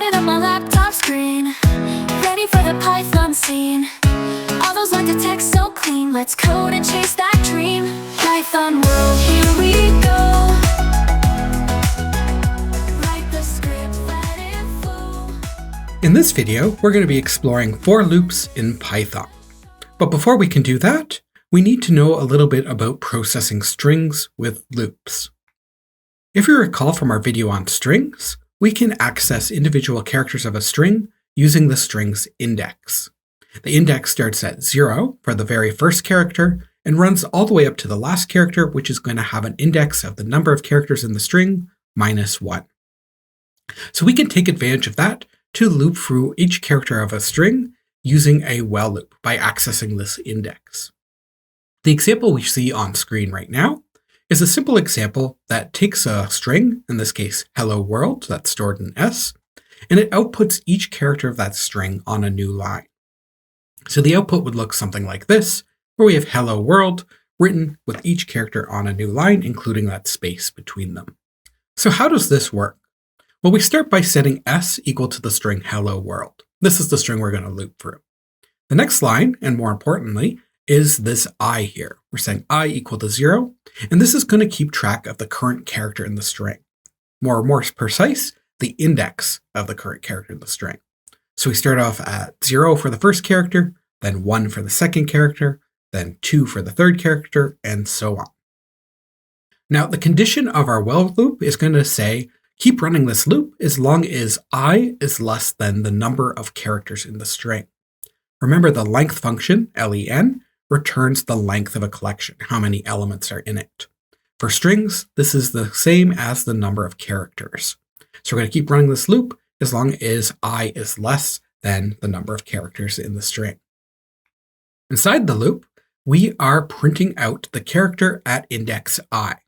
started on my laptop screen, ready for the Python scene. All those lines of text so clean, let's code and chase that dream. Python world, here we go. Write the script, let it flow. In this video, we're going to be exploring for loops in Python. But before we can do that, we need to know a little bit about processing strings with loops. If you recall from our video on strings, we can access individual characters of a string using the string's index. The index starts at 0 for the very first character and runs all the way up to the last character, which is going to have an index of the number of characters in the string minus 1. So we can take advantage of that to loop through each character of a string using a while loop by accessing this index. The example we see on screen right now is a simple example that takes a string, in this case hello world, that's stored in S, and it outputs each character of that string on a new line. So the output would look something like this, where we have hello world written with each character on a new line, including that space between them. So how does this work? Well, we start by setting S equal to the string hello world. This is the string we're going to loop through. The next line, and more importantly, is this I here. We're saying I equal to 0, and this is going to keep track of the current character in the string. More precise, the index of the current character in the string. So we start off at 0 for the first character, then 1 for the second character, then 2 for the third character, and so on. Now, the condition of our while loop is going to say, keep running this loop as long as I is less than the number of characters in the string. Remember, the length function, len, returns the length of a collection, how many elements are in it. For strings, this is the same as the number of characters. So we're going to keep running this loop as long as I is less than the number of characters in the string. Inside the loop, we are printing out the character at index I.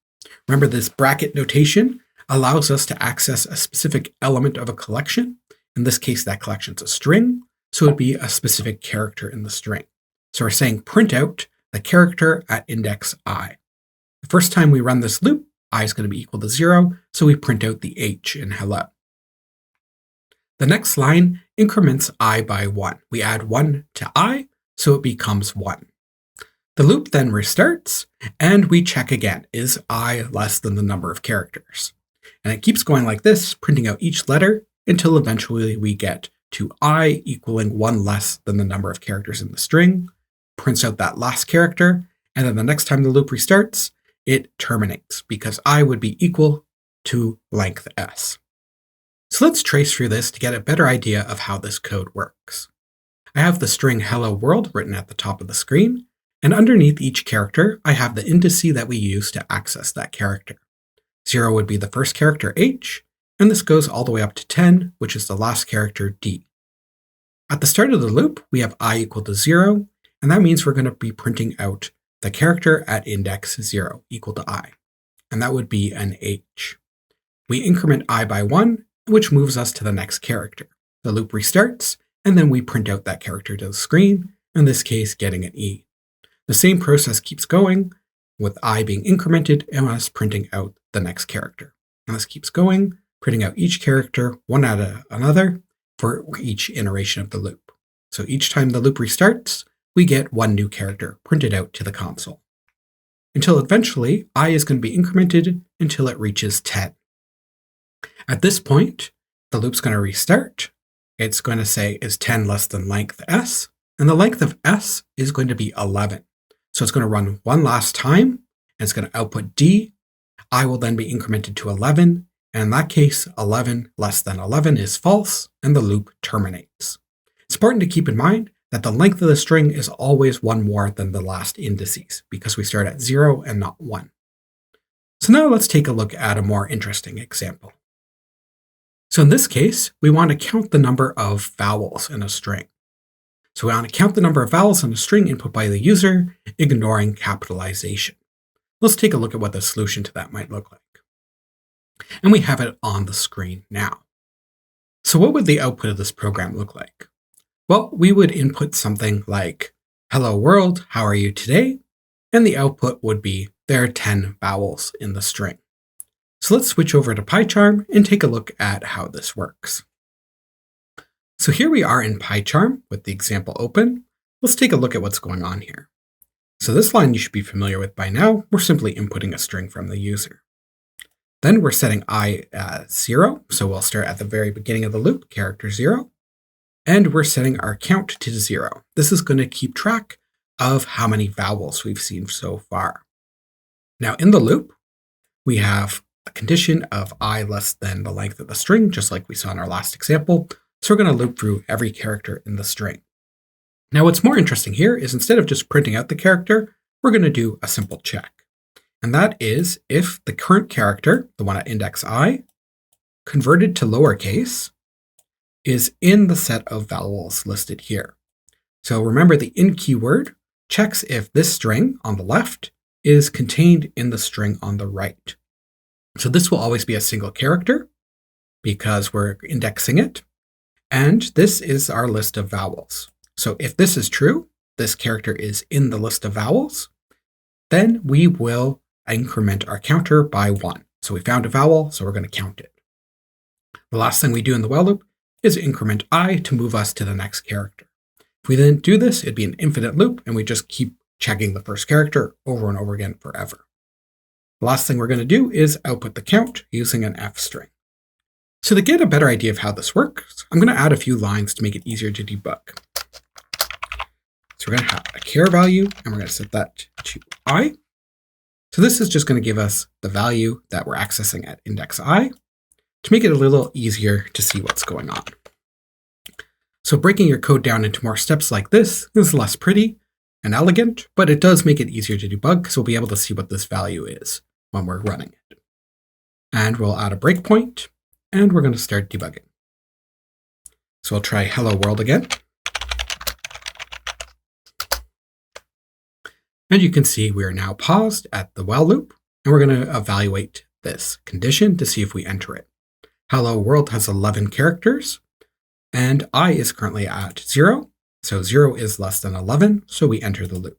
Remember, this bracket notation allows us to access a specific element of a collection. In this case, that collection is a string, so it would be a specific character in the string. So we're saying print out the character at index I. The first time we run this loop, I is going to be equal to 0, so we print out the H in hello. The next line increments I by 1. We add 1 to I, so it becomes 1. The loop then restarts, and we check again, is I less than the number of characters? And it keeps going like this, printing out each letter until eventually we get to I equaling 1 less than the number of characters in the string, prints out that last character, and then the next time the loop restarts, it terminates because I would be equal to length S. So let's trace through this to get a better idea of how this code works. I have the string hello world written at the top of the screen, and underneath each character, I have the indices that we use to access that character. 0 would be the first character H, and this goes all the way up to 10, which is the last character D. At the start of the loop, we have I equal to 0, and that means we're going to be printing out the character at index 0 equal to I, and that would be an H. We increment I by 1, which moves us to the next character. The loop restarts, and then we print out that character to the screen, in this case getting an E. The same process keeps going, with I being incremented and us printing out the next character. And this keeps going, printing out each character one after another for each iteration of the loop. So each time the loop restarts, we get one new character printed out to the console. Until eventually, I is going to be incremented until it reaches 10. At this point, the loop's going to restart. It's going to say, is 10 less than length S? And the length of S is going to be 11. So it's going to run one last time, and it's going to output D. I will then be incremented to 11, and in that case, 11 less than 11 is false, and the loop terminates. It's important to keep in mind that the length of the string is always one more than the last indices, because we start at 0 and not 1. So now let's take a look at a more interesting example. So in this case, we want to count the number of vowels in a string. So we want to count the number of vowels in a string input by the user, ignoring capitalization. Let's take a look at what the solution to that might look like. And we have it on the screen now. So what would the output of this program look like? Well, we would input something like, hello world, how are you today? And the output would be, there are 10 vowels in the string. So let's switch over to PyCharm and take a look at how this works. So here we are in PyCharm with the example open. Let's take a look at what's going on here. So this line you should be familiar with by now. We're simply inputting a string from the user. Then we're setting I as 0, so we'll start at the very beginning of the loop, character 0. And we're setting our count to 0. This is going to keep track of how many vowels we've seen so far. Now in the loop, we have a condition of I less than the length of the string, just like we saw in our last example. So we're going to loop through every character in the string. Now what's more interesting here is instead of just printing out the character, we're going to do a simple check. And that is if the current character, the one at index I, converted to lowercase, is in the set of vowels listed here. So remember the in keyword checks if this string on the left is contained in the string on the right. So this will always be a single character because we're indexing it. And this is our list of vowels. So if this is true, this character is in the list of vowels, then we will increment our counter by 1. So we found a vowel, so we're going to count it. The last thing we do in the while loop is increment I to move us to the next character. If we then do this, it'd be an infinite loop, and we just keep checking the first character over and over again forever. The last thing we're going to do is output the count using an F string. So to get a better idea of how this works, I'm going to add a few lines to make it easier to debug. So we're going to have a char value, and we're going to set that to I. So this is just going to give us the value that we're accessing at index I to make it a little easier to see what's going on. So breaking your code down into more steps like this is less pretty and elegant, but it does make it easier to debug because we'll be able to see what this value is when we're running it. And we'll add a breakpoint, and we're going to start debugging. So we'll try hello world again. And you can see we are now paused at the while loop, and we're going to evaluate this condition to see if we enter it. Hello world has 11 characters, and I is currently at 0. So 0 is less than 11, so we enter the loop.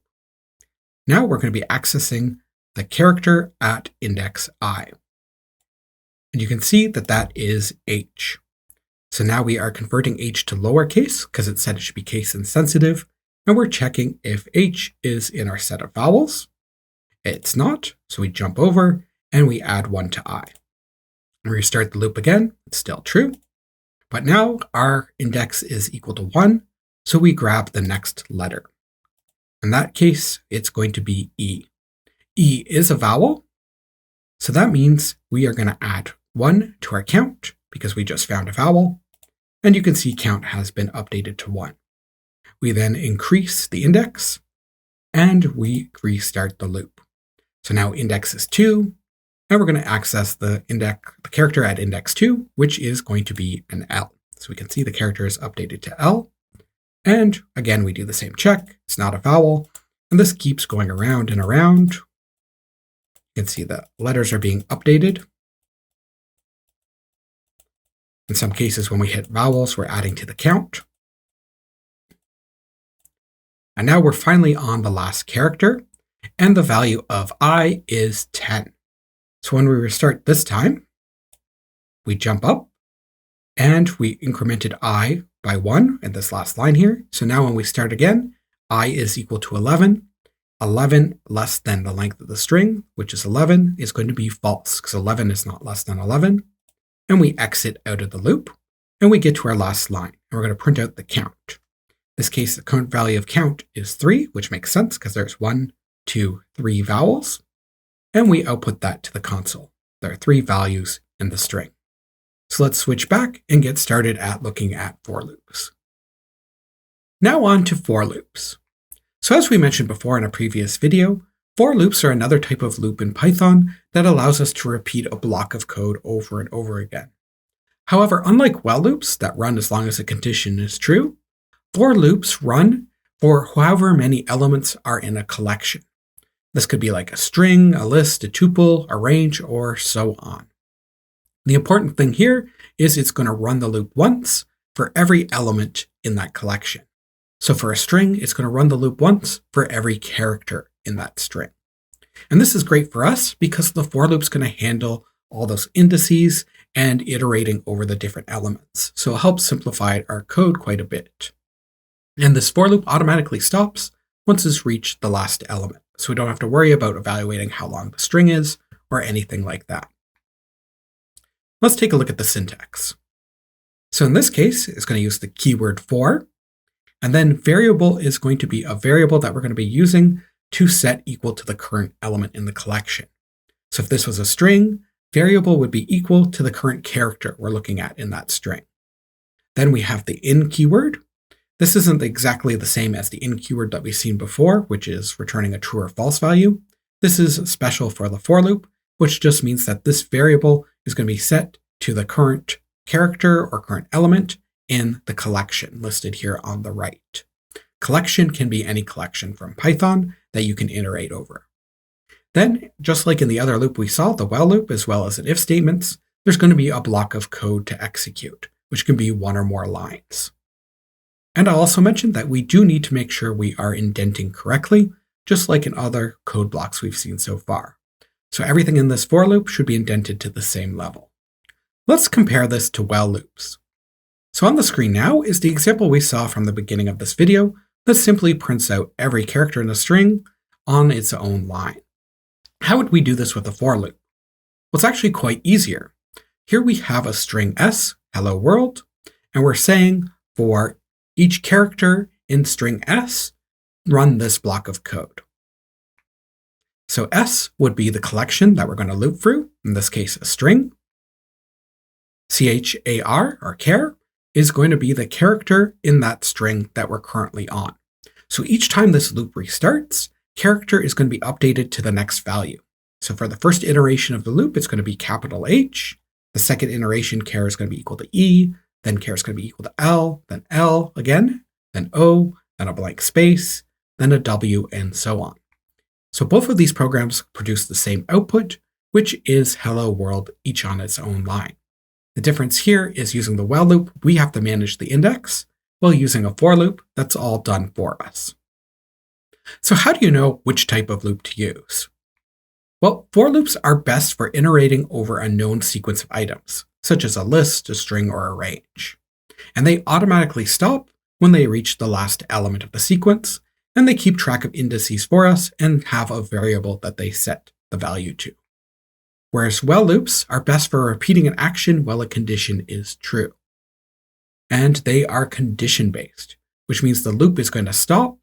Now we're going to be accessing the character at index I. And you can see that that is H. So now we are converting H to lowercase because it said it should be case insensitive. And we're checking if H is in our set of vowels. It's not, so we jump over and we add 1 to I. And we restart the loop again, it's still true. But now our index is equal to 1, so we grab the next letter. In that case, it's going to be E. E is a vowel, so that means we are going to add 1 to our count because we just found a vowel. And you can see count has been updated to 1. We then increase the index, and we restart the loop. So now index is 2, and we're going to access the character at index 2, which is going to be an L. So we can see the character is updated to L. And again, we do the same check. It's not a vowel, and this keeps going around and around. You can see the letters are being updated. In some cases, when we hit vowels, we're adding to the count. And now we're finally on the last character, and the value of I is 10. So when we restart this time, we jump up, and we incremented I by 1 in this last line here. So now when we start again, I is equal to 11. 11 less than the length of the string, which is 11, is going to be false, because 11 is not less than 11. And we exit out of the loop, and we get to our last line, and we're going to print out the count. In this case, the current value of count is 3, which makes sense because there's 1, 2, 3 vowels. And we output that to the console. There are 3 values in the string. So let's switch back and get started at looking at for loops. Now on to for loops. So as we mentioned before in a previous video, for loops are another type of loop in Python that allows us to repeat a block of code over and over again. However, unlike while loops that run as long as a condition is true, for loops run for however many elements are in a collection. This could be like a string, a list, a tuple, a range, or so on. The important thing here is it's going to run the loop once for every element in that collection. So for a string, it's going to run the loop once for every character in that string. And this is great for us because the for loop is going to handle all those indices and iterating over the different elements. So it helps simplify our code quite a bit. And this for loop automatically stops once it's reached the last element. So we don't have to worry about evaluating how long the string is or anything like that. Let's take a look at the syntax. So in this case, it's going to use the keyword for, and then variable is going to be a variable that we're going to be using to set equal to the current element in the collection. So if this was a string, variable would be equal to the current character we're looking at in that string. Then we have the in keyword. This isn't exactly the same as the in keyword that we've seen before, which is returning a true or false value. This is special for the for loop, which just means that this variable is going to be set to the current character or current element in the collection listed here on the right. Collection can be any collection from Python that you can iterate over. Then, just like in the other loop we saw, the while loop, as well as in if statements, there's going to be a block of code to execute, which can be one or more lines. And I'll also mention that we do need to make sure we are indenting correctly, just like in other code blocks we've seen so far. So everything in this for loop should be indented to the same level. Let's compare this to while loops. So on the screen now is the example we saw from the beginning of this video that simply prints out every character in the string on its own line. How would we do this with a for loop? Well, it's actually quite easier. Here we have a string s, hello world, and we're saying for each character in string s, run this block of code. So s would be the collection that we're going to loop through, in this case a string. char, or char, is going to be the character in that string that we're currently on. So each time this loop restarts, character is going to be updated to the next value. So for the first iteration of the loop, it's going to be capital H. The second iteration, char is going to be equal to E. Then char is going to be equal to L, then L again, then O, then a blank space, then a W, and so on. So both of these programs produce the same output, which is hello world, each on its own line. The difference here is using the while loop, we have to manage the index, while using a for loop, that's all done for us. So how do you know which type of loop to use? Well, for loops are best for iterating over a known sequence of items, such as a list, a string, or a range. And they automatically stop when they reach the last element of the sequence, and they keep track of indices for us and have a variable that they set the value to. Whereas while loops are best for repeating an action while a condition is true. And they are condition-based, which means the loop is going to stop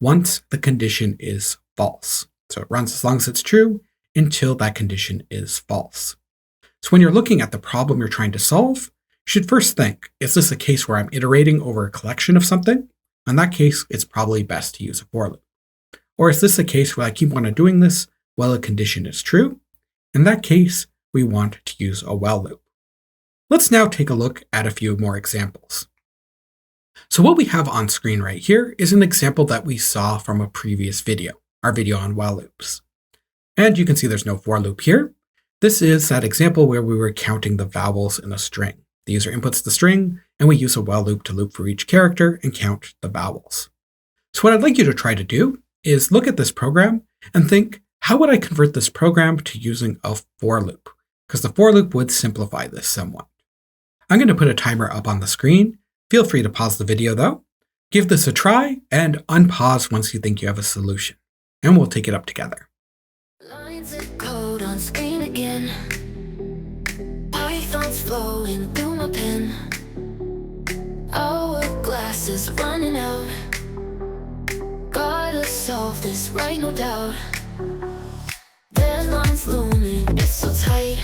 once the condition is false. So it runs as long as it's true until that condition is false. So when you're looking at the problem you're trying to solve, you should first think, is this a case where I'm iterating over a collection of something? In that case, it's probably best to use a for loop. Or is this a case where I keep on doing this while a condition is true? In that case, we want to use a while loop. Let's now take a look at a few more examples. So what we have on screen right here is an example that we saw from a previous video, our video on while loops. And you can see there's no for loop here. This is that example where we were counting the vowels in a string. The user inputs the string, and we use a while loop to loop for each character and count the vowels. So what I'd like you to try to do is look at this program and think, how would I convert this program to using a for loop? Because the for loop would simplify this somewhat. I'm going to put a timer up on the screen. Feel free to pause the video though. Give this a try and unpause once you think you have a solution. And we'll take it up together. Lines of code on screen again. Python's flowing through my pen. Hourglass is running out. Gotta solve this right, no doubt. Deadlines looming, it's so tight.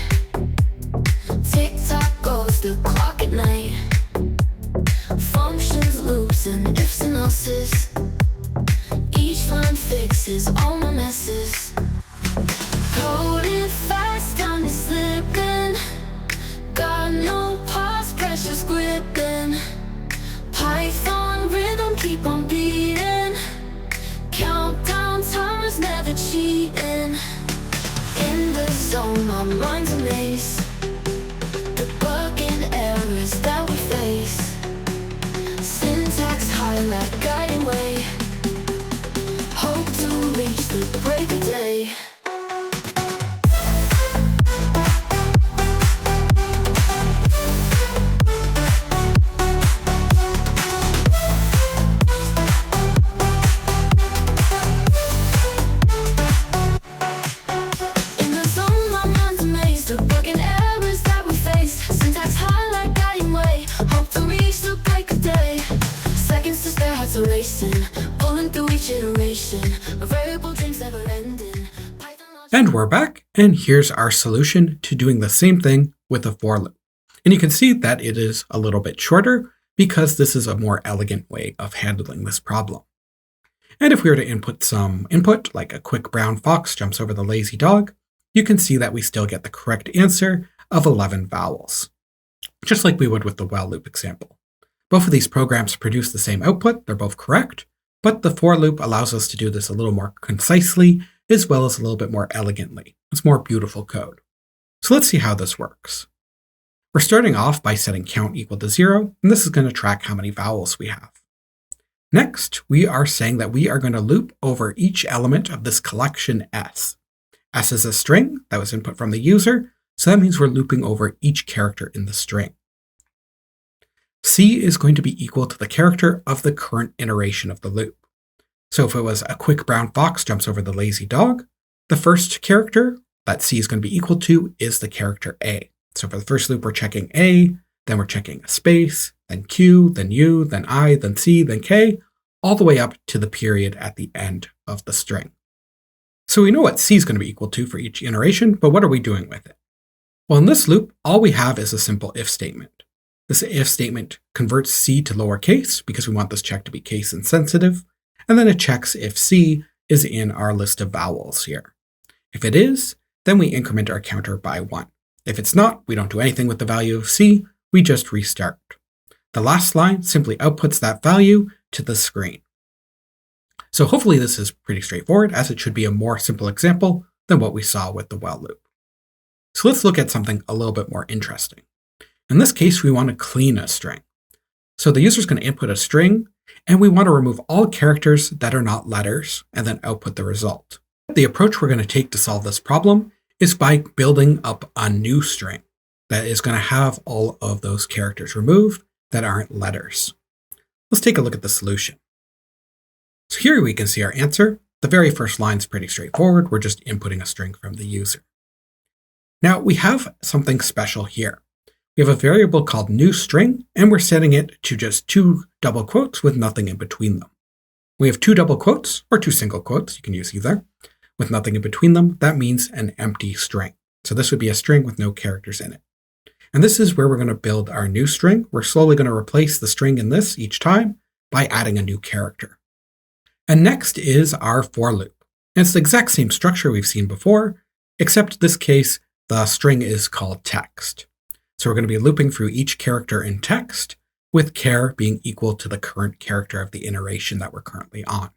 Tick-tock goes the clock at night. Functions, loops, and ifs and elses. Each line fixes all my messes. Coding fast, time is slipping. Got no pause, pressure's gripping. Python rhythm, keep on beating. Countdown timers, never cheating. In the zone, my mind's a maze. Debugging errors that we face. Syntax highlight, guiding way. Hope to reach the break of day. And we're back, and here's our solution to doing the same thing with a for loop. And you can see that it is a little bit shorter because this is a more elegant way of handling this problem. And if we were to input some input, like a quick brown fox jumps over the lazy dog, you can see that we still get the correct answer of 11 vowels, just like we would with the while loop example. Both of these programs produce the same output, they're both correct, but the for loop allows us to do this a little more concisely, as well as a little bit more elegantly. It's more beautiful code. So let's see how this works. We're starting off by setting count equal to 0, and this is going to track how many vowels we have. Next, we are saying that we are going to loop over each element of this collection S. S is a string that was input from the user, so that means we're looping over each character in the string. C is going to be equal to the character of the current iteration of the loop. So if it was a quick brown fox jumps over the lazy dog, the first character that C is going to be equal to is the character A. So for the first loop, we're checking A, then we're checking a space, then Q, then U, then I, then C, then K, all the way up to the period at the end of the string. So we know what C is going to be equal to for each iteration, but what are we doing with it? Well, in this loop, all we have is a simple if statement. This if statement converts C to lowercase because we want this check to be case insensitive, and then it checks if C is in our list of vowels here. If it is, then we increment our counter by 1. If it's not, we don't do anything with the value of C, we just restart. The last line simply outputs that value to the screen. So hopefully this is pretty straightforward, as it should be a more simple example than what we saw with the while loop. So let's look at something a little bit more interesting. In this case, we want to clean a string. So the user is going to input a string, and we want to remove all characters that are not letters, and then output the result. The approach we're going to take to solve this problem is by building up a new string that is going to have all of those characters removed that aren't letters. Let's take a look at the solution. So here we can see our answer. The very first line is pretty straightforward. We're just inputting a string from the user. Now we have something special here. We have a variable called newString, and we're setting it to just 2 double quotes with nothing in between them. We have 2 double quotes, or 2 single quotes, you can use either, with nothing in between them. That means an empty string. So this would be a string with no characters in it. And this is where we're going to build our new string. We're slowly going to replace the string in this each time by adding a new character. And next is our for loop. And it's the exact same structure we've seen before, except in this case, the string is called text. So we're going to be looping through each character in text, with char being equal to the current character of the iteration that we're currently on.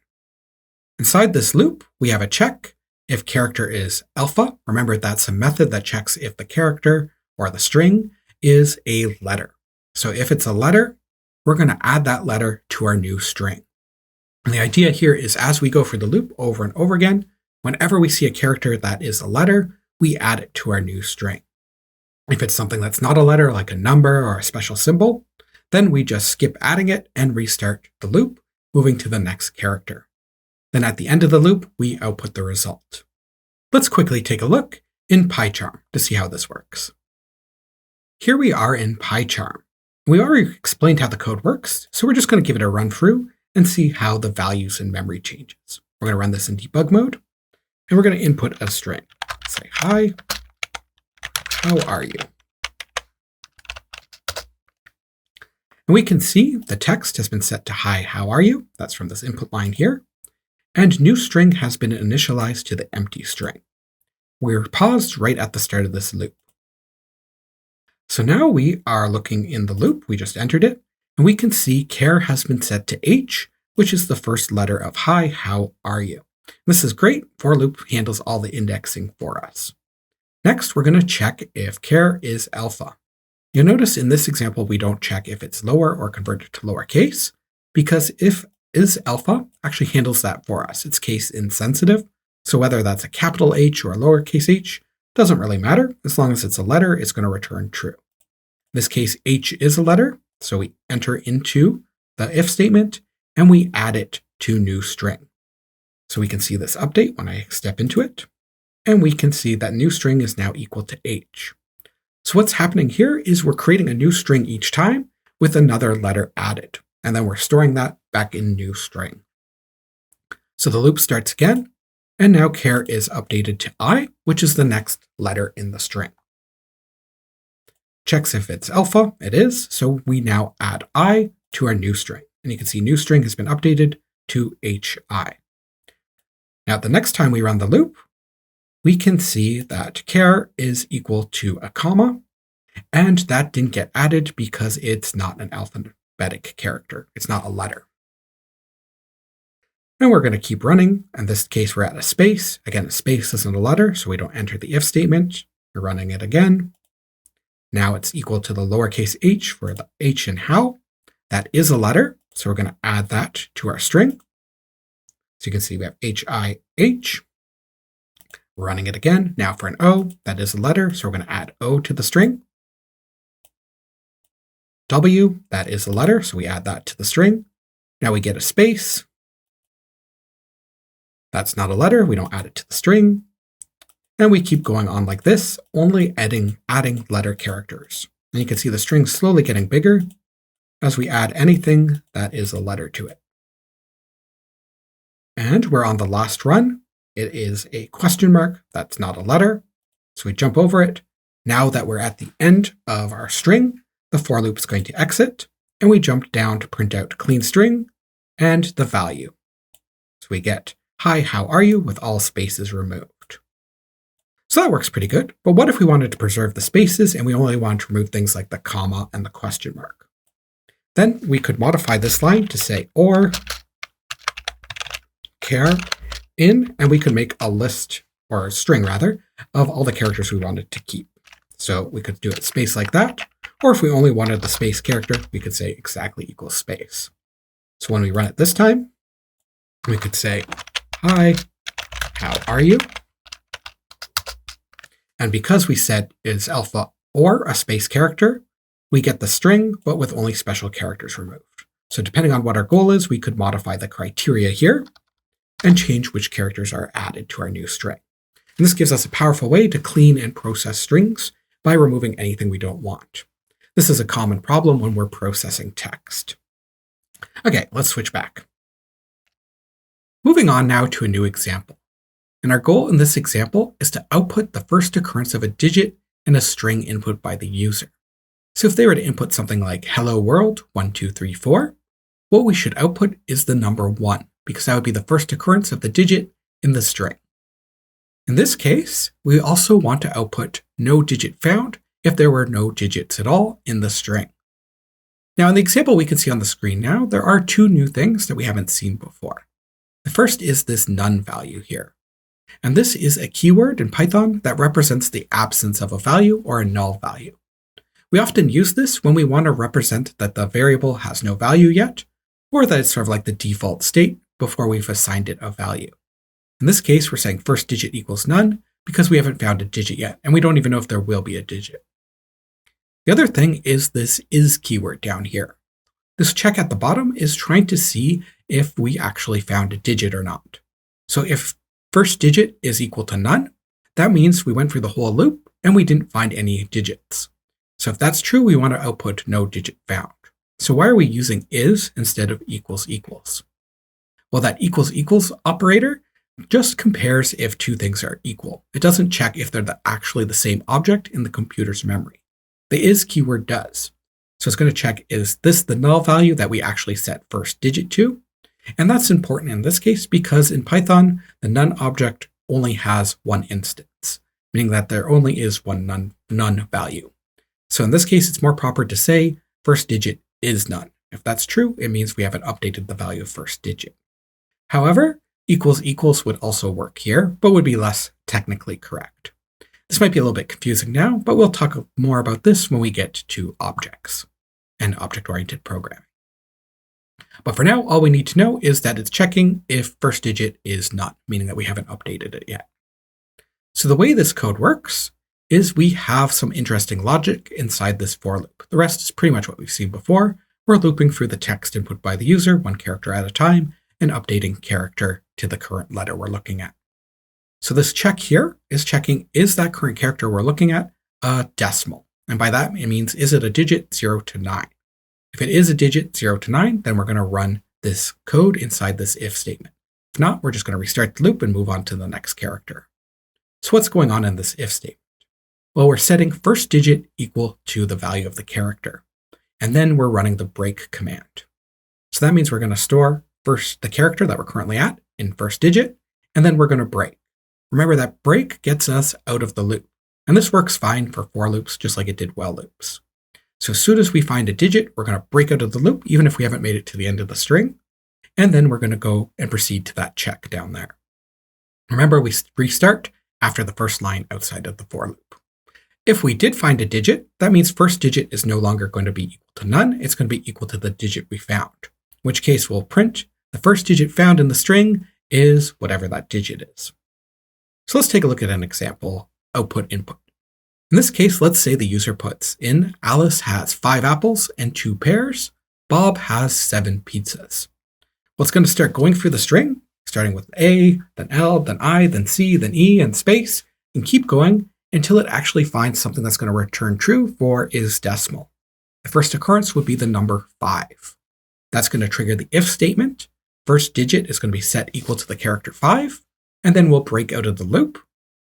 Inside this loop, we have a check if character is alpha. Remember, that's a method that checks if the character or the string is a letter. So if it's a letter, we're going to add that letter to our new string. And the idea here is as we go through the loop over and over again, whenever we see a character that is a letter, we add it to our new string. If it's something that's not a letter, like a number or a special symbol, then we just skip adding it and restart the loop, moving to the next character. Then at the end of the loop, we output the result. Let's quickly take a look in PyCharm to see how this works. Here we are in PyCharm. We already explained how the code works, so we're just going to give it a run through and see how the values in memory changes. We're going to run this in debug mode, and we're going to input a string. Say, hi, how are you? And we can see the text has been set to hi, how are you? That's from this input line here. And new string has been initialized to the empty string. We're paused right at the start of this loop. So now we are looking in the loop, we just entered it, and we can see char has been set to H, which is the first letter of hi, how are you? This is great. For loop handles all the indexing for us. Next, we're going to check if char is alpha. You'll notice in this example, we don't check if it's lower or converted to lowercase, because if is alpha actually handles that for us. It's case insensitive. So whether that's a capital H or a lowercase h, doesn't really matter. As long as it's a letter, it's going to return true. In this case, H is a letter. So we enter into the if statement and we add it to new string. So we can see this update when I step into it. And we can see that new string is now equal to H. So what's happening here is we're creating a new string each time with another letter added. And then we're storing that back in new string. So the loop starts again. And now char is updated to I, which is the next letter in the string. Checks if it's alpha, it is, so we now add I to our new string. And you can see new string has been updated to HI. Now the next time we run the loop, we can see that char is equal to a comma, and that didn't get added because it's not an alphabetic character. It's not a letter. And we're going to keep running. In this case, we're at a space. Again, a space isn't a letter, so we don't enter the if statement. We're running it again. Now it's equal to the lowercase h for the h in how. That is a letter, so we're going to add that to our string. So you can see we have h-i-h. We're running it again. Now for an O, that is a letter, so we're going to add O to the string. W, that is a letter, so we add that to the string. Now we get a space. That's not a letter, we don't add it to the string. And we keep going on like this, only adding letter characters. And you can see the string slowly getting bigger as we add anything that is a letter to it. And we're on the last run. It is a question mark, that's not a letter. So we jump over it. Now that we're at the end of our string, the for loop is going to exit, and we jump down to print out clean string and the value. So we get, hi, how are you, with all spaces removed. So that works pretty good, but what if we wanted to preserve the spaces and we only wanted to remove things like the comma and the question mark? Then we could modify this line to say, or char in, and we could make a list, or a string rather, of all the characters we wanted to keep. So we could do it space like that, or if we only wanted the space character, we could say exactly equals space. So when we run it this time, we could say, hi, how are you? And because we said is alpha or a space character, we get the string, but with only special characters removed. So depending on what our goal is, we could modify the criteria here and change which characters are added to our new string. And this gives us a powerful way to clean and process strings by removing anything we don't want. This is a common problem when we're processing text. Okay, let's switch back. Moving on now to a new example. And our goal in this example is to output the first occurrence of a digit in a string input by the user. So if they were to input something like hello world 1234, what we should output is the number 1, because that would be the first occurrence of the digit in the string. In this case, we also want to output no digit found if there were no digits at all in the string. Now in the example we can see on the screen now, there are two new things that we haven't seen before. The first is this none value here. And this is a keyword in Python that represents the absence of a value or a null value. We often use this when we want to represent that the variable has no value yet, or that it's sort of like the default state before we've assigned it a value. In this case, we're saying first digit equals none because we haven't found a digit yet, and we don't even know if there will be a digit. The other thing is this is keyword down here. This check at the bottom is trying to see if we actually found a digit or not. So if first digit is equal to none, that means we went through the whole loop and we didn't find any digits. So if that's true, we want to output no digit found. So why are we using is instead of equals equals? Well, that equals equals operator just compares if two things are equal. It doesn't check if they're actually the same object in the computer's memory. The is keyword does. So it's going to check, is this the null value that we actually set first digit to? And that's important in this case because in Python, the none object only has one instance, meaning that there only is one none value. So in this case, it's more proper to say first digit is none. If that's true, it means we haven't updated the value of first digit. However, equals equals would also work here, but would be less technically correct. This might be a little bit confusing now, but we'll talk more about this when we get to objects and object-oriented programming. But for now, all we need to know is that it's checking if first digit is none, meaning that we haven't updated it yet. So the way this code works is we have some interesting logic inside this for loop. The rest is pretty much what we've seen before. We're looping through the text input by the user, one character at a time, and updating character to the current letter we're looking at. So this check here is checking, is that current character we're looking at a decimal? And by that, it means, is it a digit 0 to 9? If it is a digit 0 to 9, then we're going to run this code inside this if statement. If If not, we're just going to restart the loop and move on to the next character. So what's going on in this if statement? Well, we're setting first digit equal to the value of the character, and then we're running the break command. So that means we're going to store first the character that we're currently at in first digit, and then we're going to break. Remember that break gets us out of the loop, and this works fine for for loops just like it did while loops. So as soon as we find a digit, we're going to break out of the loop, even if we haven't made it to the end of the string, and then we're going to go and proceed to that check down there. Remember, we restart after the first line outside of the for loop. If we did find a digit, that means first digit is no longer going to be equal to none, it's going to be equal to the digit we found, in which case we'll print the first digit found in the string is whatever that digit is. So let's take a look at an example output input. In this case, let's say the user puts in Alice has 5 apples and 2 pears, Bob has 7 pizzas. Well, it's going to start going through the string, starting with A, then L, then I, then C, then E, and space, and keep going until it actually finds something that's going to return true for is decimal. The first occurrence would be the number 5. That's going to trigger the if statement. First digit is going to be set equal to the character 5, and then we'll break out of the loop.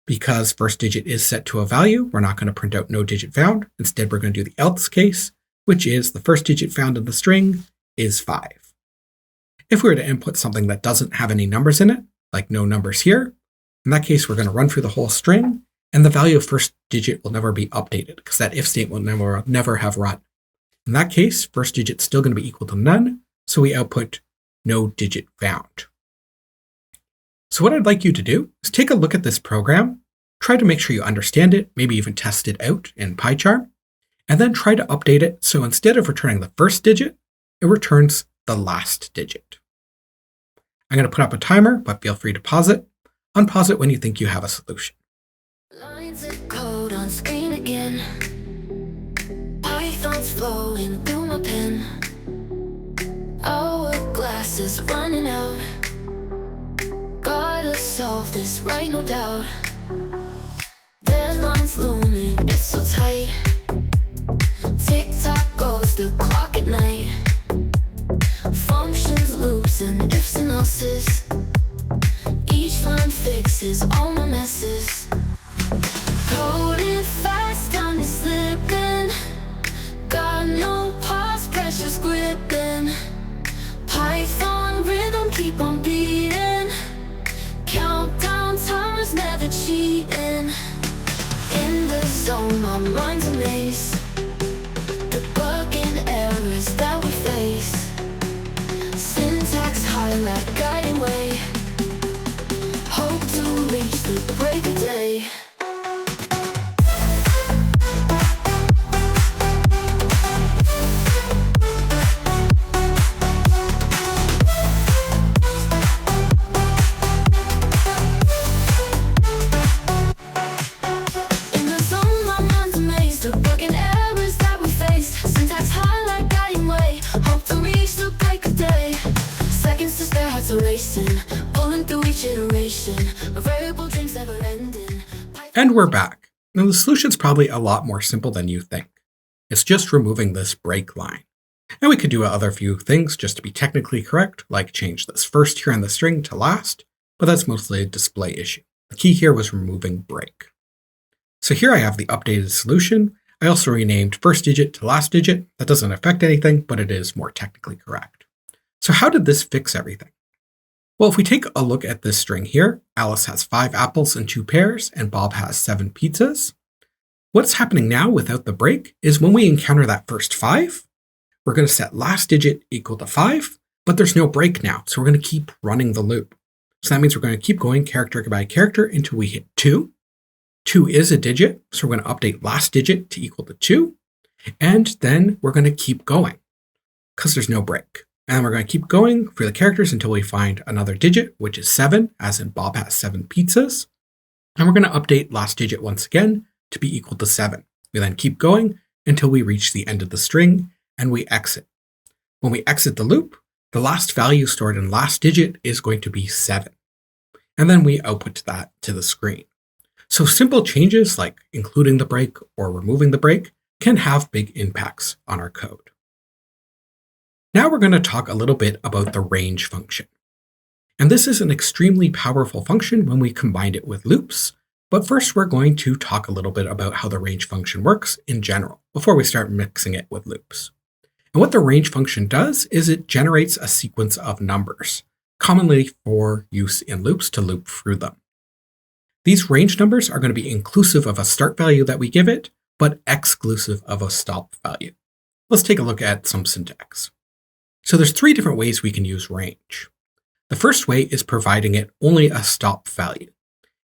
Because first digit is set to a value, we're not going to print out no digit found. Instead, we're going to do the else case, which is the first digit found in the string is 5. If we were to input something that doesn't have any numbers in it, like no numbers here, in that case, we're going to run through the whole string, and the value of first digit will never be updated because that if statement will never have run. In that case, first digit's still going to be equal to none, so we output no digit found. So what I'd like you to do is take a look at this program, try to make sure you understand it, maybe even test it out in PyCharm, and then try to update it so instead of returning the first digit, it returns the last digit. I'm going to put up a timer, but feel free to pause it. Unpause it when you think you have a solution. Lines of code on screen again. Python's flowing through my pen. Hourglass is running out. Gotta solve this right, no doubt. Deadline's looming, it's so tight. Tick-tock goes the clock at night. Functions, loops, and ifs and elses. Each line fixes all my messes. Coding fast, time is slipping. Got no pause, pressure's gripping. Python rhythm, keep on beating. Countdown timers, never cheating. In the zone, my mind's a maze. Debugging errors that we face. Syntax highlight, guiding way. Hope to reach the break of day. And we're back. Now the solution's probably a lot more simple than you think. It's just removing this break line. And we could do other few things just to be technically correct, like change this first here on the string to last, but that's mostly a display issue. The key here was removing break. So here I have the updated solution. I also renamed first digit to last digit. That doesn't affect anything, but it is more technically correct. So how did this fix everything? Well, if we take a look at this string here, Alice has 5 apples and 2 pears, and Bob has 7 pizzas. What's happening now without the break is when we encounter that first 5, we're going to set last digit equal to 5, but there's no break now, so we're going to keep running the loop. So that means we're going to keep going character by character until we hit 2. 2 is a digit, so we're going to update last digit to equal to 2, and then we're going to keep going because there's no break. And we're going to keep going for the characters until we find another digit, which is 7, as in Bob has 7 pizzas. And we're going to update last digit once again to be equal to 7. We then keep going until we reach the end of the string and we exit. When we exit the loop, the last value stored in last digit is going to be 7. And then we output that to the screen. So simple changes like including the break or removing the break can have big impacts on our code. Now we're going to talk a little bit about the range function. And this is an extremely powerful function when we combine it with loops. But first, we're going to talk a little bit about how the range function works in general before we start mixing it with loops. And what the range function does is it generates a sequence of numbers, commonly for use in loops to loop through them. These range numbers are going to be inclusive of a start value that we give it, but exclusive of a stop value. Let's take a look at some syntax. So there's 3 different ways we can use range. The first way is providing it only a stop value.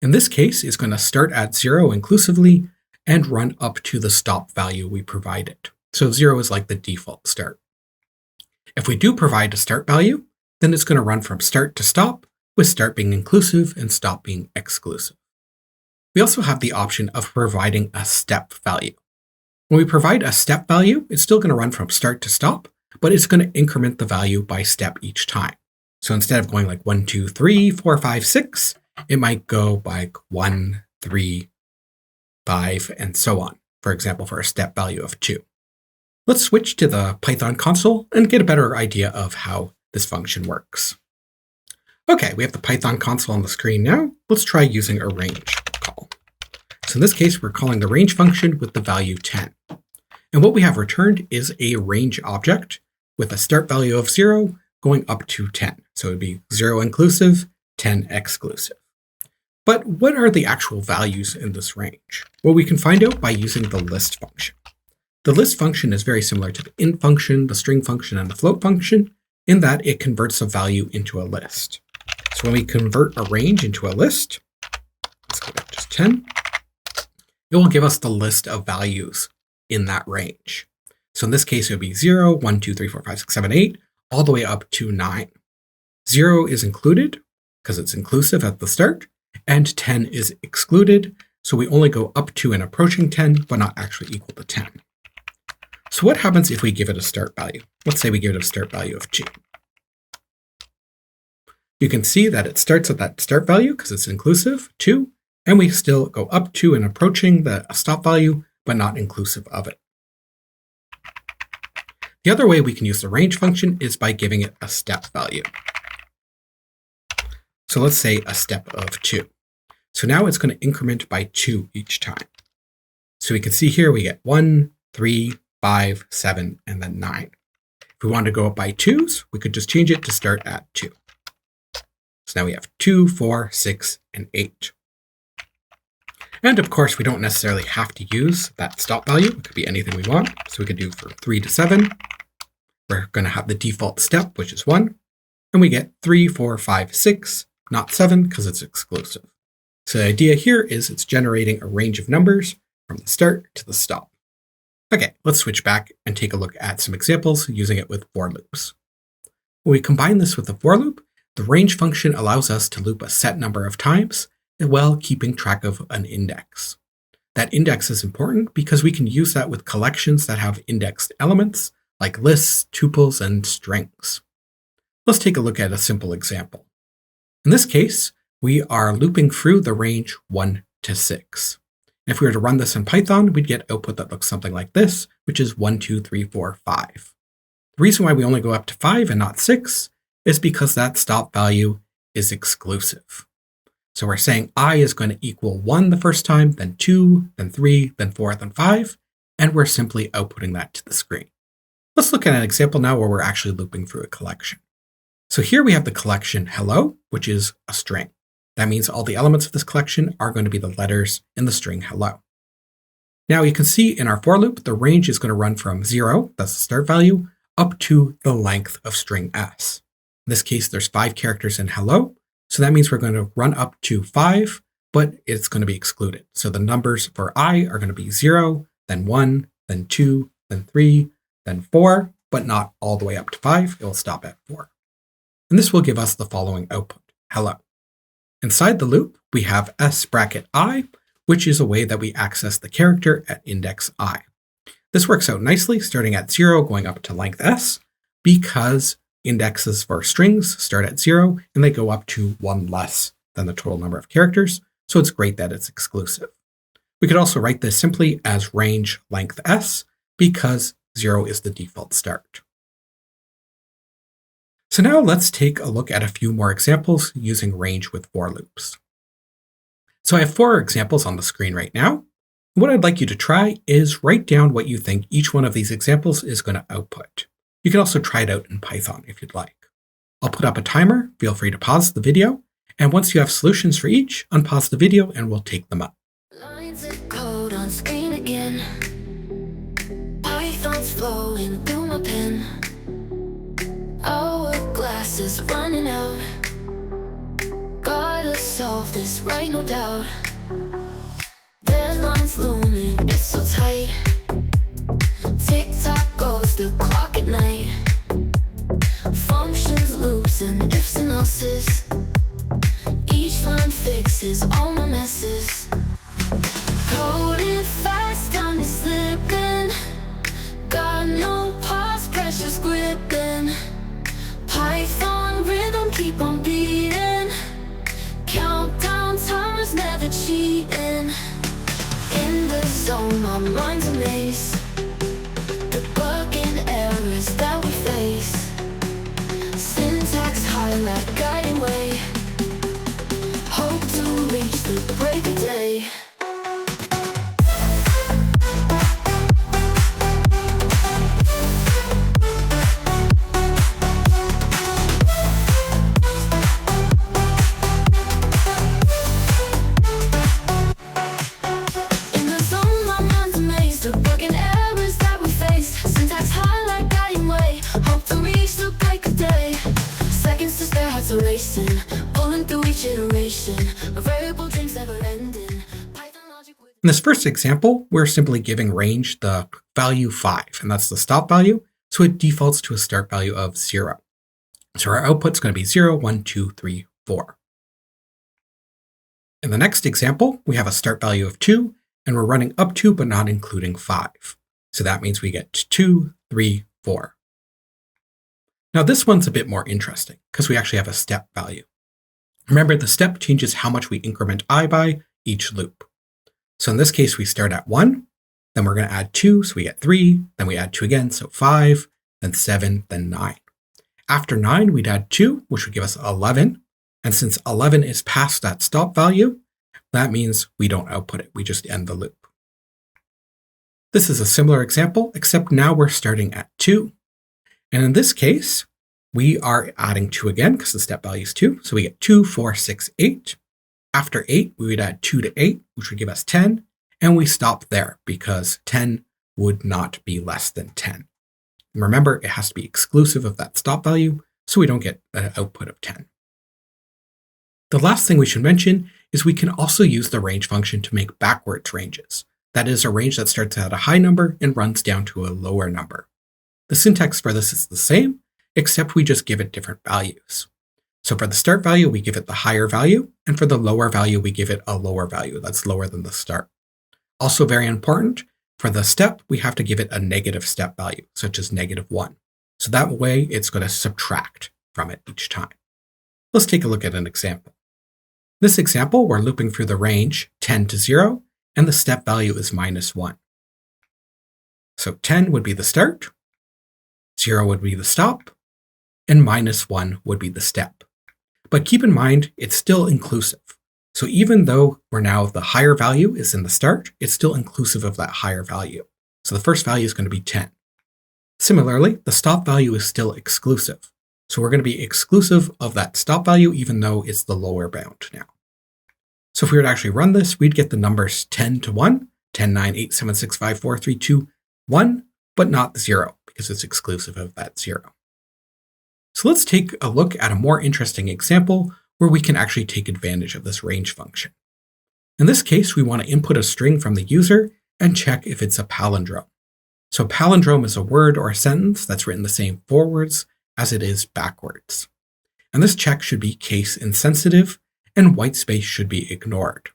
In this case, it's going to start at 0 inclusively and run up to the stop value we provided. So 0 is like the default start. If we do provide a start value, then it's going to run from start to stop, with start being inclusive and stop being exclusive. We also have the option of providing a step value. When we provide a step value, it's still going to run from start to stop, but it's going to increment the value by step each time. So instead of going like 1, 2, 3, 4, 5, 6, it might go by 1, 3, 5, and so on, for example, for a step value of 2. Let's switch to the Python console and get a better idea of how this function works. Okay, we have the Python console on the screen now. Let's try using a range call. So in this case, we're calling the range function with the value 10. And what we have returned is a range object with a start value of 0 going up to 10. So it would be 0 inclusive, 10 exclusive. But what are the actual values in this range? Well, we can find out by using the list function. The list function is very similar to the int function, the string function, and the float function in that it converts a value into a list. So when we convert a range into a list, let's go with just 10, it will give us the list of values in that range. So in this case, it would be 0, 1, 2, 3, 4, 5, 6, 7, 8, all the way up to 9. 0 is included because it's inclusive at the start, and 10 is excluded, so we only go up to and approaching 10, but not actually equal to 10. So what happens if we give it a start value? Let's say we give it a start value of 2. You can see that it starts at that start value because it's inclusive, 2, and we still go up to and approaching the stop value, but not inclusive of it. The other way we can use the range function is by giving it a step value. So let's say a step of 2. So now it's going to increment by 2 each time. So we can see here we get 1, 3, 5, 7, and then 9. If we want to go up by 2s, we could just change it to start at 2. So now we have 2, 4, 6, and 8. And of course, we don't necessarily have to use that stop value. It could be anything we want. So we could do from 3 to 7. We're going to have the default step, which is 1. And we get 3, 4, 5, 6, not 7, because it's exclusive. So the idea here is it's generating a range of numbers from the start to the stop. Okay, let's switch back and take a look at some examples using it with for loops. When we combine this with the for loop, the range function allows us to loop a set number of times while keeping track of an index. That index is important because we can use that with collections that have indexed elements like lists, tuples, and strings. Let's take a look at a simple example. In this case, we are looping through the range 1 to 6. And if we were to run this in Python, we'd get output that looks something like this, which is 1, 2, 3, 4, 5. The reason why we only go up to 5 and not 6 is because that stop value is exclusive. So we're saying I is going to equal 1 the first time, then 2, then 3, then 4, then 5, and we're simply outputting that to the screen. Let's look at an example now where we're actually looping through a collection. So here we have the collection hello, which is a string. That means all the elements of this collection are going to be the letters in the string hello. Now you can see in our for loop, the range is going to run from 0, that's the start value, up to the length of string s. In this case, there's 5 characters in hello, so that means we're going to run up to 5, but it's going to be excluded. So the numbers for I are going to be 0, then 1, then 2, then 3, then 4, but not all the way up to 5. It will stop at 4. And this will give us the following output, hello. Inside the loop, we have s bracket I, which is a way that we access the character at index I. This works out nicely, starting at 0, going up to length s, because indexes for strings start at 0, and they go up to 1 less than the total number of characters, so it's great that it's exclusive. We could also write this simply as range length s, because 0 is the default start. So now let's take a loop at a few more examples using range with for loops. So I have 4 examples on the screen right now. What I'd like you to try is write down what you think each one of these examples is going to output. You can also try it out in Python if you'd like. I'll put up a timer, feel free to pause the video, and once you have solutions for each, unpause the video and we'll take them up. Lines of code on screen again. Python's flowing through my pen. Hourglass is running out. Gotta solve this right, no doubt. Deadlines looming, it's so tight. Tick-tock goes the clock at night. Functions, loops, and ifs and elses. Each line fixes all my messes. Coding fast, time is slipping. Got no pause, pressure's gripping. Python rhythm, keep on beating. Countdown timers, never cheating. In the zone, my mind's a maze. Debugging errors that we face. Syntax highlight, guiding way. Hope to reach the break of day. In this first example, we're simply giving range the value 5, and that's the stop value, so it defaults to a start value of 0. So our output's going to be 0, 1, 2, 3, 4. In the next example, we have a start value of 2, and we're running up to but not including 5. So that means we get 2, 3, 4. Now this one's a bit more interesting, because we actually have a step value. Remember, the step changes how much we increment I by each loop. So in this case, we start at 1, then we're going to add 2, so we get 3, then we add 2 again, so 5, then 7, then 9. After 9, we'd add 2, which would give us 11, and since 11 is past that stop value, that means we don't output it, we just end the loop. This is a similar example, except now we're starting at 2. And in this case, we are adding 2 again, because the step value is 2, so we get 2, 4, 6, 8. After 8, we would add 2 to 8, which would give us 10, and we stop there because 10 would not be less than 10. And remember, it has to be exclusive of that stop value, so we don't get an output of 10. The last thing we should mention is we can also use the range function to make backwards ranges. That is a range that starts at a high number and runs down to a lower number. The syntax for this is the same, except we just give it different values. So for the start value, we give it the higher value, and for the lower value, we give it a lower value that's lower than the start. Also very important, for the step, we have to give it a negative step value, such as -1. So that way, it's going to subtract from it each time. Let's take a look at an example. In this example, we're looping through the range 10 to 0, and the step value is -1. So 10 would be the start, 0 would be the stop, and -1 would be the step. But keep in mind, it's still inclusive. So even though we're now the higher value is in the start, it's still inclusive of that higher value. So the first value is going to be 10. Similarly, the stop value is still exclusive. So we're going to be exclusive of that stop value, even though it's the lower bound now. So if we were to actually run this, we'd get the numbers 10 to 1, 10, 9, 8, 7, 6, 5, 4, 3, 2, 1, but not 0, because it's exclusive of that 0. So let's take a look at a more interesting example where we can actually take advantage of this range function. In this case, we want to input a string from the user and check if it's a palindrome. So a palindrome is a word or a sentence that's written the same forwards as it is backwards. And this check should be case insensitive, and white space should be ignored.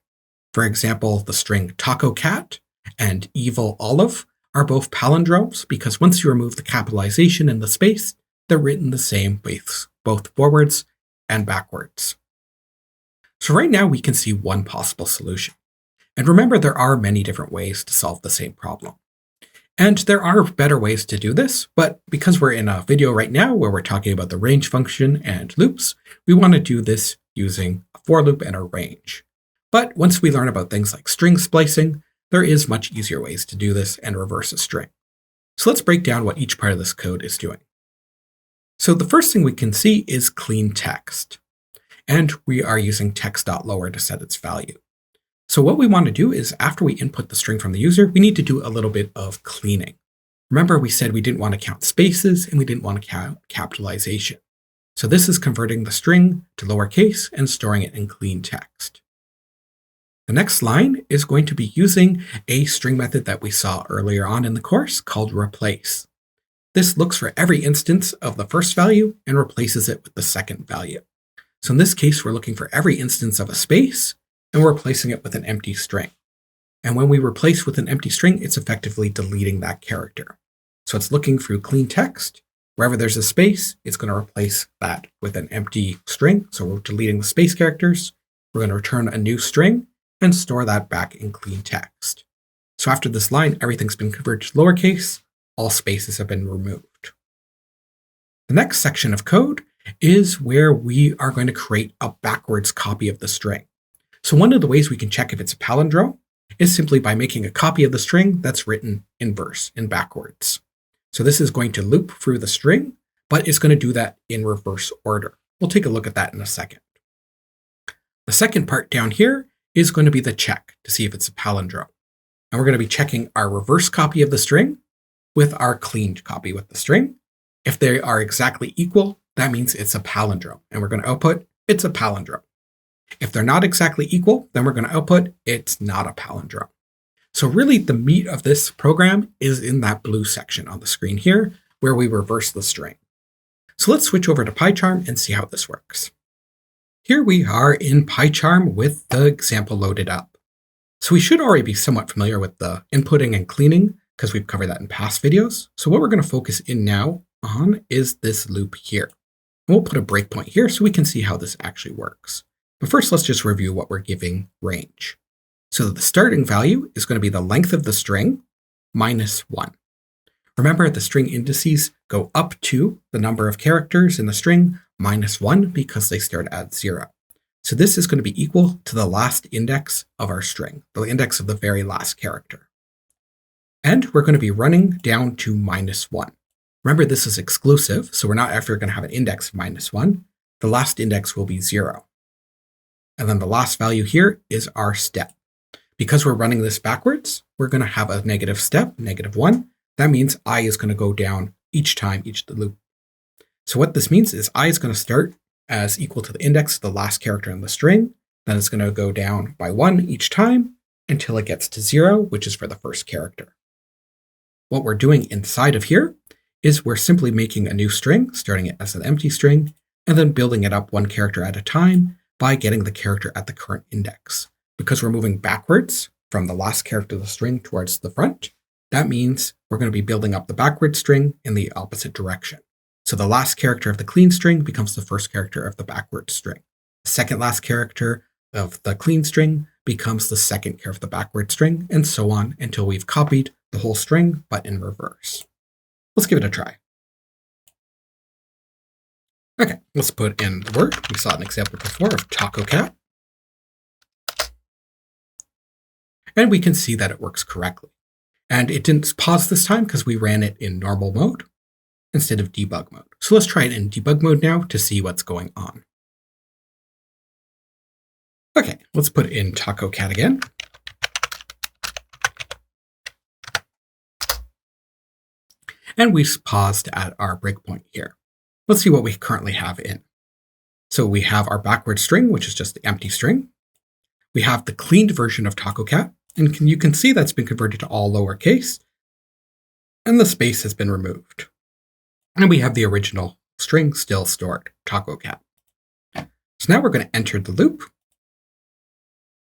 For example, the string taco cat and evil olive are both palindromes because once you remove the capitalization and the space, they're written the same with both forwards and backwards. So right now we can see one possible solution. And remember, there are many different ways to solve the same problem. And there are better ways to do this, but because we're in a video right now where we're talking about the range function and loops, we want to do this using a for loop and a range. But once we learn about things like string splicing, there is much easier ways to do this and reverse a string. So let's break down what each part of this code is doing. So the first thing we can see is clean text. And we are using text.lower to set its value. So what we want to do is after we input the string from the user, we need to do a little bit of cleaning. Remember, we said we didn't want to count spaces and we didn't want to count capitalization. So this is converting the string to lowercase and storing it in clean text. The next line is going to be using a string method that we saw earlier on in the course called replace. This looks for every instance of the first value and replaces it with the second value. So in this case, we're looking for every instance of a space and we're replacing it with an empty string. And when we replace with an empty string, it's effectively deleting that character. So it's looking through clean text. Wherever there's a space, it's going to replace that with an empty string. So we're deleting the space characters. We're going to return a new string and store that back in clean text. So after this line, everything's been converted to lowercase. All spaces have been removed. The next section of code is where we are going to create a backwards copy of the string. So one of the ways we can check if it's a palindrome is simply by making a copy of the string that's written in verse, in backwards. So this is going to loop through the string, but it's going to do that in reverse order. We'll take a look at that in a second. The second part down here is going to be the check to see if it's a palindrome. And we're going to be checking our reverse copy of the string with our cleaned copy with the string. If they are exactly equal, that means it's a palindrome. And we're going to output, it's a palindrome. If they're not exactly equal, then we're going to output, it's not a palindrome. So really the meat of this program is in that blue section on the screen here, where we reverse the string. So let's switch over to PyCharm and see how this works. Here we are in PyCharm with the example loaded up. So we should already be somewhat familiar with the inputting and cleaning because we've covered that in past videos. So what we're going to focus in now on is this loop here. And we'll put a breakpoint here so we can see how this actually works. But first, let's just review what we're giving range. So the starting value is going to be the length of the string minus 1. Remember, the string indices go up to the number of characters in the string minus 1 because they start at 0. So this is going to be equal to the last index of our string, the index of the very last character. And we're going to be running down to minus 1. Remember, this is exclusive, so we're not ever going to have an index of minus 1. The last index will be 0. And then the last value here is our step. Because we're running this backwards, we're going to have a negative step, -1. That means I is going to go down each time, each loop. So what this means is I is going to start as equal to the index of the last character in the string. Then it's going to go down by 1 each time until it gets to 0, which is for the first character. What we're doing inside of here is we're simply making a new string, starting it as an empty string, and then building it up one character at a time by getting the character at the current index. Because we're moving backwards from the last character of the string towards the front, that means we're going to be building up the backward string in the opposite direction. So the last character of the clean string becomes the first character of the backward string. The second last character of the clean string becomes the second character of the backward string, and so on until we've copied the whole string, but in reverse. Let's give it a try. Okay, let's put in the word. We saw an example before of taco cat. And we can see that it works correctly. And it didn't pause this time because we ran it in normal mode instead of debug mode. So let's try it in debug mode now to see what's going on. Okay, let's put in taco cat again. And we've paused at our breakpoint here. Let's see what we currently have in. So we have our backward string, which is just the empty string. We have the cleaned version of taco cat. And you can see that's been converted to all lowercase, and the space has been removed. And we have the original string still stored, taco cat. So now we're going to enter the loop,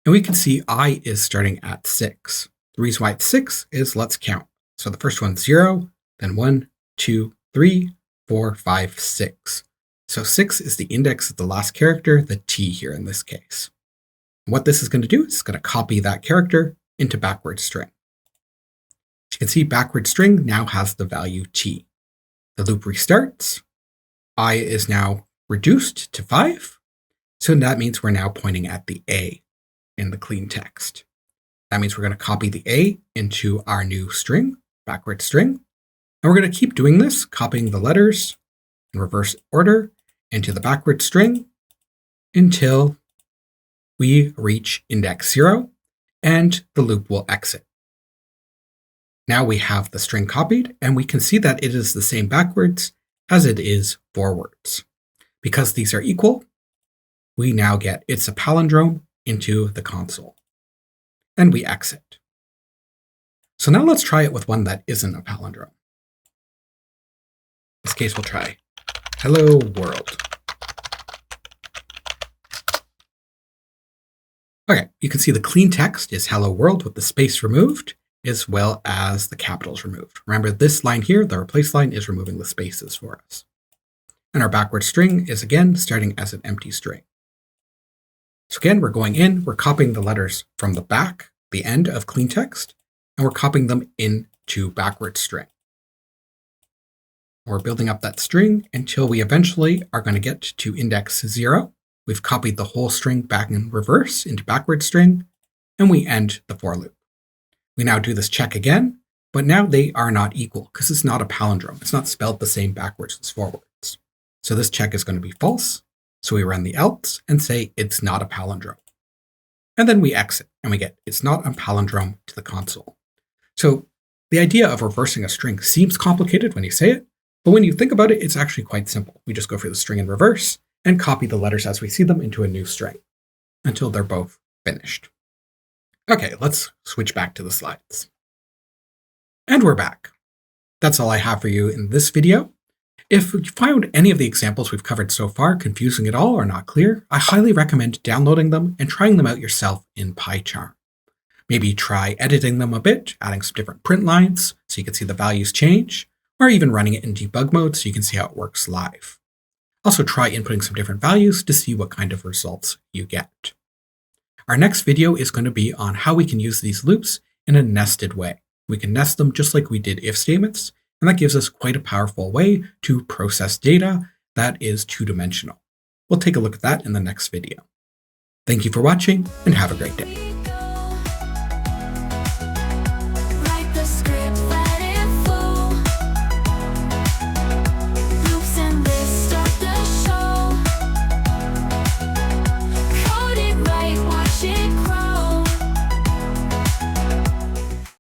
and we can see I is starting at 6. The reason why it's 6 is let's count. So the first one's 0, then 1, 2, 3, 4, 5, 6. So 6 is the index of the last character, the T here in this case. And what this is going to do is it's going to copy that character into backward string. As you can see backward string now has the value t. The loop restarts. I is now reduced to 5. So that means we're now pointing at the A in the clean text. That means we're going to copy the A into our new string, backward string. And we're going to keep doing this, copying the letters in reverse order into the backward string until we reach index 0 and the loop will exit. Now we have the string copied and we can see that it is the same backwards as it is forwards. Because these are equal, we now get it's a palindrome into the console. And we exit. So now let's try it with one that isn't a palindrome. In this case, we'll try hello world. Okay, you can see the clean text is hello world with the space removed, as well as the capitals removed. Remember this line here, the replace line, is removing the spaces for us. And our backward string is again starting as an empty string. So again, we're going in, we're copying the letters from the back, the end of clean text, and we're copying them into backward string. We're building up that string until we eventually are going to get to index 0. We've copied the whole string back in reverse into backward string, and we end the for loop. We now do this check again, but now they are not equal because it's not a palindrome. It's not spelled the same backwards as forwards. So this check is going to be false. So we run the else and say it's not a palindrome. And then we exit and we get it's not a palindrome to the console. So the idea of reversing a string seems complicated when you say it, but when you think about it, it's actually quite simple. We just go for the string in reverse and copy the letters as we see them into a new string until they're both finished. Okay, let's switch back to the slides. And we're back. That's all I have for you in this video. If you found any of the examples we've covered so far confusing at all or not clear, I highly recommend downloading them and trying them out yourself in PyCharm. Maybe try editing them a bit, adding some different print lines so you can see the values change, or even running it in debug mode so you can see how it works live. Also try inputting some different values to see what kind of results you get. Our next video is going to be on how we can use these loops in a nested way. We can nest them just like we did if statements, and that gives us quite a powerful way to process data that is two-dimensional. We'll take a look at that in the next video. Thank you for watching and have a great day.